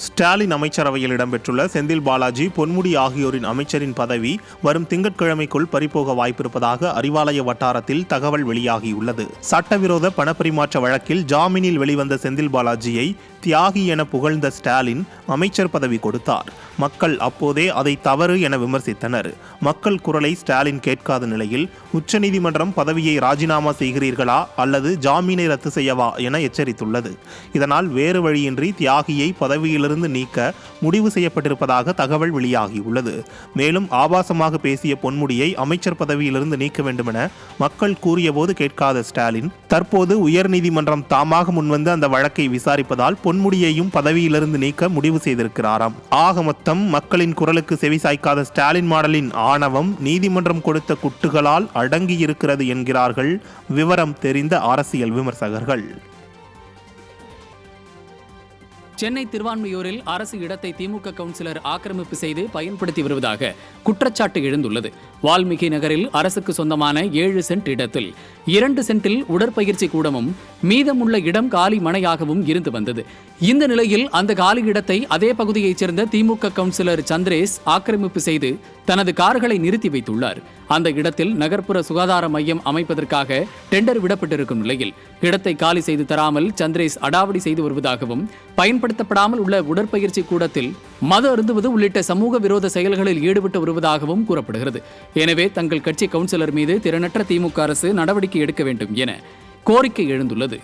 ஸ்டாலின் அமைச்சரவையில் இடம்பெற்றுள்ள செந்தில் பாலாஜி, பொன்முடி ஆகியோரின் அமைச்சரின் பதவி வரும் திங்கட்கிழமைக்குள் பறிபோக வாய்ப்பிருப்பதாக அறிவாலய வட்டாரத்தில் தகவல் வெளியாகியுள்ளது. சட்டவிரோத பணப்பரிமாற்ற வழக்கில் ஜாமீனில் வெளிவந்த செந்தில் பாலாஜியை தியாகி என புகழ்ந்த ஸ்டாலின் அமைச்சர் பதவி கொடுத்தார். மக்கள் அப்போதே அதை தவறு என விமர்சித்தனர். மக்கள் குரலை ஸ்டாலின் கேட்காத நிலையில் உச்சநீதிமன்றம் பதவியை ராஜினாமா செய்கிறீர்களா அல்லது ஜாமீனை ரத்து செய்யவா என எச்சரித்துள்ளது. இதனால் வேறு வழியின்றி தியாகியை பதவியிலிருந்து நீக்க முடிவு செய்யப்பட்டிருப்பதாக தகவல் வெளியாகியுள்ளது. மேலும் ஆபாசமாக பேசிய பொன்முடியை அமைச்சர் பதவியிலிருந்து நீக்க வேண்டுமென மக்கள் கூறியபோது கேட்காத ஸ்டாலின் தற்போது உயர்நீதிமன்றம் தாமாக முன்வந்து அந்த வழக்கை விசாரிப்பதால் பொன்முடியையும் பதவியிலிருந்து நீக்க முடிவு செய்திருக்கிறாராம். ஆக மொத்தம் மக்களின் குரலுக்கு செவிசாய்க்காத ஸ்டாலின் மாடலின் ஆணவம் நீதிமன்றம் கொடுத்த குட்டுகளால் அடங்கியிருக்கிறது என்கிறார்கள் விவரம் தெரிந்த அரசியல் விமர்சகர்கள். சென்னை திருவான்மியூரில் அரசு இடத்தை திமுக கவுன்சிலர் ஆக்கிரமிப்பு செய்து பயன்படுத்தி வருவதாக குற்றச்சாட்டு எழுந்துள்ளது. வால்மீகி நகரில் அரசுக்கு சொந்தமான 7 சென்ட் இடத்தில் 2 சென்டில் உடற்பயிற்சி கூடமும் மீதமுள்ள இடம் காலி மனையாகவும் இருந்து வந்தது. இந்த நிலையில் அந்த காலி இடத்தை அதே பகுதியைச் சேர்ந்த திமுக கவுன்சிலர் சந்திரேஷ் ஆக்கிரமிப்பு செய்து தனது கார்களை நிறுத்தி வைத்துள்ளார். அந்த இடத்தில் நகர்ப்புற சுகாதார மையம் அமைப்பதற்காக டெண்டர் விடப்பட்டிருக்கும் நிலையில் இடத்தை காலி செய்து தராமல் சந்திரேஷ் அடாவடி செய்து வருவதாகவும் பயன்படுத்தப்படாமல் உள்ள உடற்பயிற்சி கூடத்தில் மது அருந்துவது உள்ளிட்ட சமூக விரோத செயல்களில் ஈடுபட்டு வருவதாகவும் கூறப்படுகிறது. எனவே தங்கள் கட்சி கவுன்சிலர் மீது திறனற்ற திமுக அரசு நடவடிக்கை எடுக்க வேண்டும் என கோரிக்கை எழுந்துள்ளது.